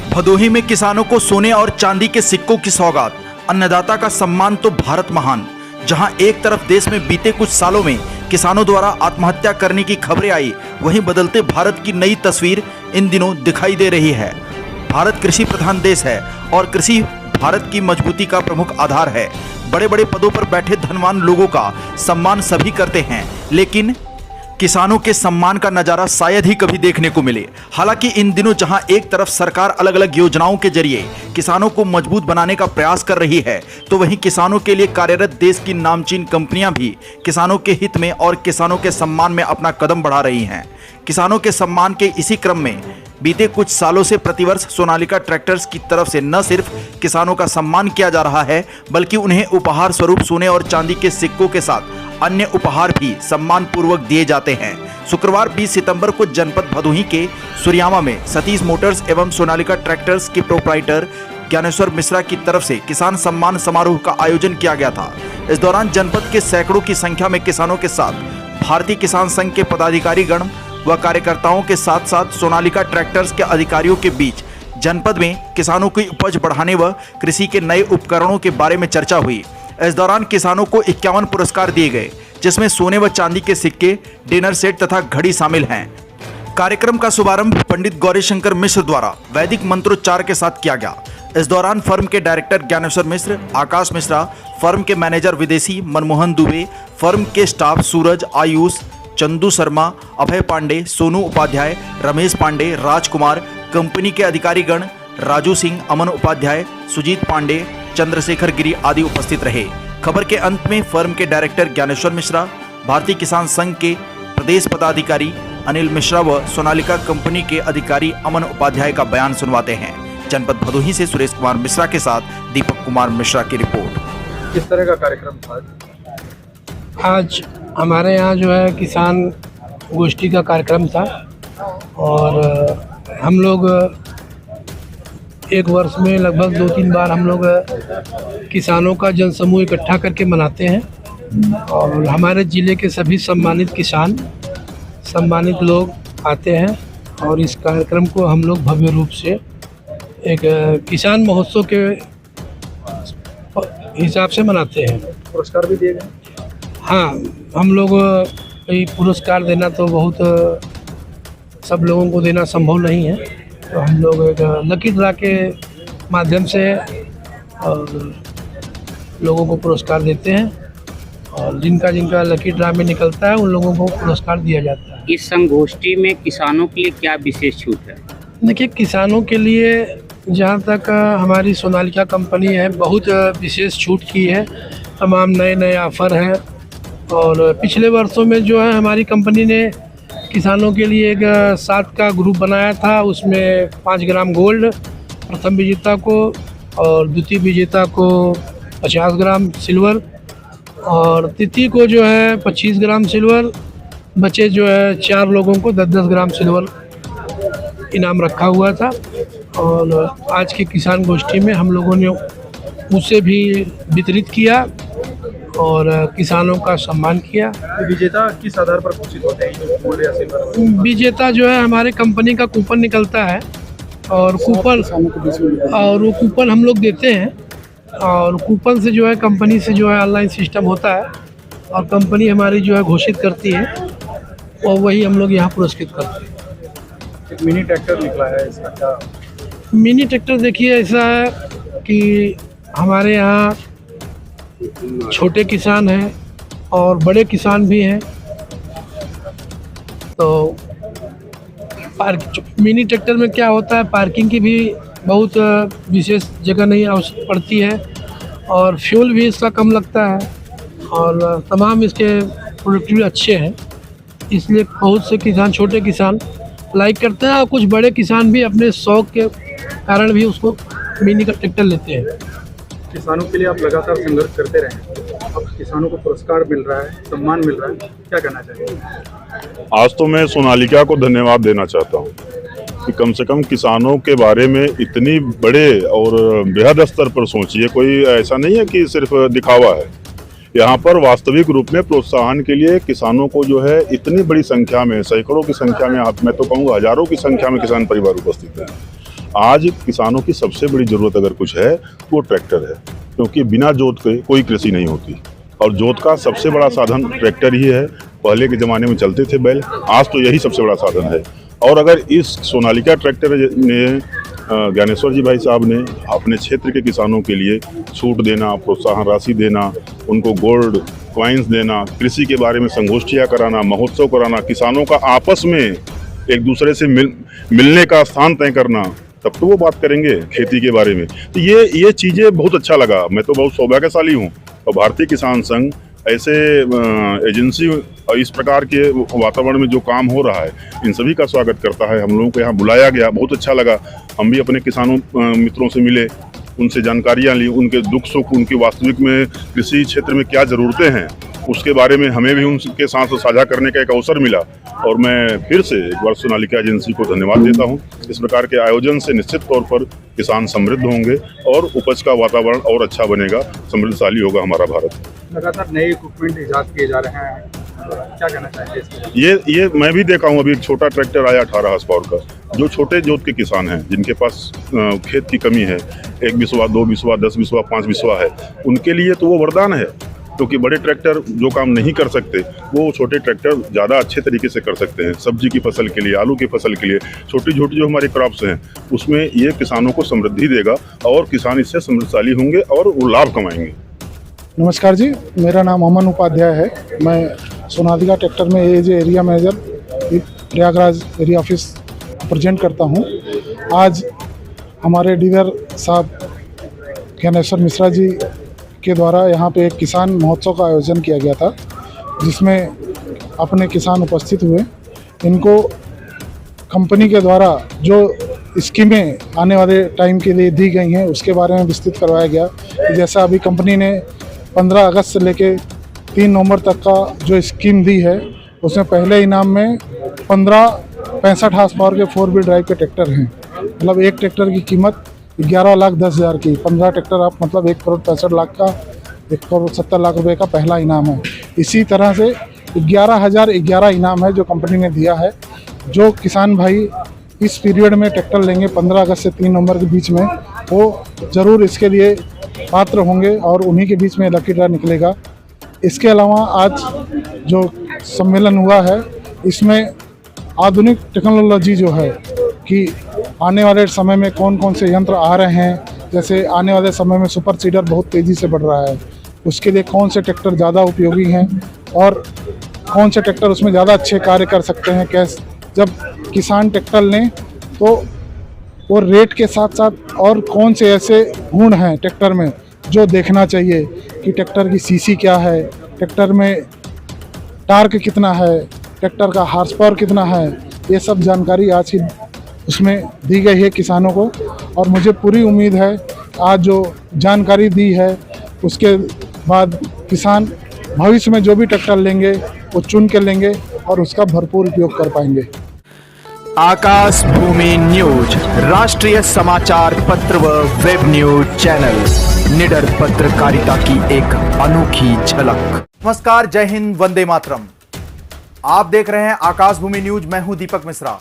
भदोही में किसानों को सोने और चांदी के सिक्कों की सौगात, अन्नदाता का सम्मान तो भारत महान। जहां एक तरफ देश में बीते कुछ सालों में किसानों द्वारा आत्महत्या करने की खबरें आई, वहीं बदलते भारत की नई तस्वीर इन दिनों दिखाई दे रही है। भारत कृषि प्रधान देश है और कृषि भारत की मजबूती का प्रमुख आधार है। बड़े बड़े पदों पर बैठे धनवान लोगों का सम्मान सभी करते हैं, लेकिन किसानों के सम्मान का नजारा शायद ही कभी देखने को मिले। हालांकि इन दिनों जहां एक तरफ सरकार अलग अलग योजनाओं के जरिए किसानों को मजबूत बनाने का प्रयास कर रही है, तो वहीं किसानों के लिए कार्यरत देश की नामचीन कंपनियां भी किसानों के हित में और किसानों के सम्मान में अपना कदम बढ़ा रही हैं। किसानों के सम्मान के इसी क्रम में बीते कुछ सालों से प्रतिवर्ष सोनालिका ट्रैक्टर्स की तरफ से न सिर्फ किसानों का सम्मान किया जा रहा है, बल्कि उन्हें उपहार स्वरूप सोने और चांदी के सिक्कों के साथ अन्य उपहार भी सम्मान पूर्वक दिए जाते हैं। शुक्रवार 20 सितंबर को जनपद भदोही के सुरियामा में सतीश मोटर्स एवं सोनालिका ट्रैक्टर्स के प्रोप्राइटर ज्ञानेश्वर मिश्रा की तरफ से किसान सम्मान समारोह का आयोजन किया गया था। इस दौरान जनपद के सैकड़ों की संख्या में किसानों के साथ भारतीय किसान संघ के पदाधिकारी गण व कार्यकर्ताओं के साथ साथ सोनालिका ट्रैक्टर्स के अधिकारियों के बीच जनपद में किसानों की उपज बढ़ाने व कृषि के नए उपकरणों के बारे में चर्चा हुई। इस दौरान किसानों को 51 पुरस्कार दिए गए, जिसमें सोने व चांदी के सिक्के, डिनर सेट तथा घड़ी शामिल हैं। कार्यक्रम का शुभारंभ पंडित गौरीशंकर मिश्र द्वारा वैदिक मंत्रोच्चार के साथ किया गया। इस दौरान फर्म के डायरेक्टर ज्ञानेश्वर मिश्र, आकाश मिश्रा, फर्म के मैनेजर विदेशी मनमोहन दुबे, फर्म के स्टाफ सूरज, आयुष, चंदू शर्मा, अभय पांडे, सोनू उपाध्याय, रमेश पांडे, राजकुमार, कंपनी के अधिकारीगण राजू सिंह, अमन उपाध्याय, सुजीत पांडे, चंद्रशेखर गिरी आदि उपस्थित रहे। खबर के अंत में फर्म के डायरेक्टर ज्ञानेश्वर मिश्रा, भारतीय किसान संघ के प्रदेश पदाधिकारी अनिल मिश्रा व सोनालिका कंपनी के अधिकारी अमन उपाध्याय का बयान सुनवाते हैं। जनपद भदोही से सुरेश कुमार मिश्रा के साथ दीपक कुमार मिश्रा की रिपोर्ट। किस तरह का कार्यक्रम था आज हमारे यहाँ जो है किसान गोष्ठी का कार्यक्रम था और हम लोग एक वर्ष में लगभग 2-3 बार हम लोग किसानों का जनसमूह इकट्ठा करके मनाते हैं और हमारे ज़िले के सभी सम्मानित किसान, सम्मानित लोग आते हैं और इस कार्यक्रम को हम लोग भव्य रूप से एक किसान महोत्सव के हिसाब से मनाते हैं। पुरस्कार भी दिए गए? हाँ, हम लोग कोई पुरस्कार देना तो बहुत सब लोगों को देना संभव नहीं है, तो हम लोग एक लकी ड्रा के माध्यम से और लोगों को पुरस्कार देते हैं और जिनका लकी ड्रा में निकलता है उन लोगों को पुरस्कार दिया जाता है। इस संगोष्ठी में किसानों के लिए क्या विशेष छूट है? देखिए, किसानों के लिए जहाँ तक हमारी सोनालिका कंपनी है बहुत विशेष छूट की है, तमाम नए ऑफ़र हैं और पिछले वर्षों में जो है हमारी कंपनी ने किसानों के लिए एक 7 का ग्रुप बनाया था। उसमें 5 ग्राम गोल्ड प्रथम विजेता को और द्वितीय विजेता को 50 ग्राम सिल्वर और तृतीय को जो है 25 ग्राम सिल्वर, बचे जो है 4 लोगों को 10-10 ग्राम सिल्वर इनाम रखा हुआ था। और आज की किसान गोष्ठी में हम लोगों ने उसे भी वितरित किया और किसानों का सम्मान किया। विजेता किस आधार पर घोषित होते हैं, गोल्ड या सिल्वर? विजेता जो है हमारे कंपनी का कूपन निकलता है और वो कूपन हम लोग देते हैं और कूपन से जो है कंपनी से जो है ऑनलाइन सिस्टम होता है और कंपनी हमारी जो है घोषित करती है और वही हम लोग यहाँ पुरस्कृत करते हैं। एक मिनी ट्रैक्टर निकला है, इसका क्या? मिनी ट्रैक्टर देखिए ऐसा है कि हमारे यहाँ छोटे किसान हैं और बड़े किसान भी हैं, तो मिनी ट्रैक्टर में क्या होता है, पार्किंग की भी बहुत विशेष जगह नहीं आवश्यक पड़ती है और फ्यूल भी इसका कम लगता है और तमाम इसके प्रोडक्ट अच्छे हैं, इसलिए बहुत से किसान, छोटे किसान लाइक करते हैं और कुछ बड़े किसान भी अपने शौक के कारण भी उसको मिनी का ट्रैक्टर लेते हैं। किसानों के लिए आप लगातार संघर्ष करते रहे, अब किसानों को पुरस्कार मिल रहा है, सम्मान मिल रहा है, क्या कहना चाहिए? आज तो मैं सोनालिका को धन्यवाद देना चाहता हूँ कि कम से कम किसानों के बारे में इतनी बड़े और बेहद स्तर पर सोचिए। कोई ऐसा नहीं है कि सिर्फ दिखावा है, यहाँ पर वास्तविक रूप में प्रोत्साहन के लिए किसानों को जो है इतनी बड़ी संख्या में, सैकड़ों की संख्या में, मैं तो कहूँगा हजारों की संख्या में किसान परिवार उपस्थित हैं आज किसानों की सबसे बड़ी जरूरत अगर कुछ है तो वो ट्रैक्टर है, क्योंकि बिना जोत के कोई कृषि नहीं होती और जोत का सबसे बड़ा साधन ट्रैक्टर ही है। पहले के ज़माने में चलते थे बैल, आज तो यही सबसे बड़ा साधन है। और अगर इस सोनालिका ट्रैक्टर ने ज्ञानेश्वर जी भाई साहब ने अपने क्षेत्र के किसानों के लिए छूट देना, प्रोत्साहन राशि देना, उनको गोल्ड कॉइन्स देना, कृषि के बारे में संगोष्ठियाँ कराना, महोत्सव कराना, किसानों का आपस में एक दूसरे से मिलने का स्थान तय करना, तब तो वो बात करेंगे खेती के बारे में। तो ये चीज़ें बहुत अच्छा लगा। मैं तो बहुत सौभाग्यशाली हूँ और भारतीय किसान संघ ऐसे एजेंसी और इस प्रकार के वातावरण में जो काम हो रहा है, इन सभी का स्वागत करता है। हम लोगों को यहाँ बुलाया गया, बहुत अच्छा लगा। हम भी अपने किसानों मित्रों से मिले, उनसे जानकारियाँ ली, उनके दुख सुख, उनकी वास्तविक में कृषि क्षेत्र में क्या ज़रूरतें हैं, उसके बारे में हमें भी उनके साथ साझा करने का एक अवसर मिला। और मैं फिर से एक बार सोनालिका एजेंसी को धन्यवाद देता हूं। इस प्रकार के आयोजन से निश्चित तौर पर किसान समृद्ध होंगे और उपज का वातावरण और अच्छा बनेगा, समृद्धशाली होगा हमारा भारत। लगातार नए इक्विपमेंट ईजाद किए जा रहे हैं, क्या कहना चाहेंगे इसके? ये मैं भी देखा हूँ। अभी एक छोटा ट्रैक्टर आया 18 हॉर्स पावर का, जो छोटे जोत के किसान हैं, जिनके पास खेत की कमी है, 1 बिस्वा, 2 बिस्वा, 10 बिस्वा, 5 बिस्वा है, उनके लिए तो वो वरदान है। क्योंकि बड़े ट्रैक्टर जो काम नहीं कर सकते, वो छोटे ट्रैक्टर ज़्यादा अच्छे तरीके से कर सकते हैं। सब्जी की फसल के लिए, आलू की फसल के लिए, छोटी छोटी जो हमारी क्रॉप्स हैं, उसमें ये किसानों को समृद्धि देगा और किसान इससे समृद्धशाली होंगे और वो लाभ कमाएंगे। नमस्कार जी, मेरा नाम अमन उपाध्याय है। मैं सोनालिका ट्रैक्टर में as area manager Prayagraj area office present करता हूँ। आज हमारे डीलर साहब ज्ञानेश्वर मिश्रा जी के द्वारा यहाँ पे एक किसान महोत्सव का आयोजन किया गया था, जिसमें अपने किसान उपस्थित हुए। इनको कंपनी के द्वारा जो स्कीमें आने वाले टाइम के लिए दी गई हैं, उसके बारे में विस्तृत करवाया गया। जैसा अभी कंपनी ने 15 अगस्त से लेके 3 नवंबर तक का जो स्कीम दी है, उसमें पहले इनाम में 15 65 हॉर्स पावर के 4 व्हील ड्राइव के ट्रैक्टर हैं। मतलब एक ट्रैक्टर की कीमत 11,10,000 की, 15 ट्रैक्टर आप मतलब 1,65,00,000 का, 1,70,00,000 रुपये का पहला इनाम है। इसी तरह से 11,011 इनाम है जो कंपनी ने दिया है। जो किसान भाई इस पीरियड में ट्रैक्टर लेंगे 15 अगस्त से 3 नवंबर के बीच में, वो ज़रूर इसके लिए पात्र होंगे और उन्हीं के बीच में लकी ड्रा निकलेगा। इसके अलावा आज जो सम्मेलन हुआ है, इसमें आधुनिक टेक्नोलॉजी जो है कि आने वाले समय में कौन कौन से यंत्र आ रहे हैं, जैसे आने वाले समय में सुपर सीडर बहुत तेज़ी से बढ़ रहा है, उसके लिए कौन से ट्रैक्टर ज़्यादा उपयोगी हैं और कौन से ट्रैक्टर उसमें ज़्यादा अच्छे कार्य कर सकते हैं। कैसे जब किसान ट्रैक्टर लें तो वो रेट के साथ साथ और कौन से ऐसे गुण हैं ट्रैक्टर में जो देखना चाहिए कि ट्रैक्टर की सीसी क्या है, ट्रैक्टर में टार्क कितना है, ट्रैक्टर का हॉर्स पावर कितना है, ये सब जानकारी आज की उसमें दी गई है किसानों को। और मुझे पूरी उम्मीद है आज जो जानकारी दी है उसके बाद किसान भविष्य में जो भी ट्रैक्टर लेंगे वो चुन के लेंगे और उसका भरपूर उपयोग कर पाएंगे। आकाश भूमि न्यूज, राष्ट्रीय समाचार पत्र व वेब न्यूज चैनल, निडर पत्रकारिता की एक अनोखी झलक। नमस्कार, जय हिंद, वंदे मातरम। आप देख रहे हैं आकाश भूमि न्यूज। मैं हूं दीपक मिश्रा।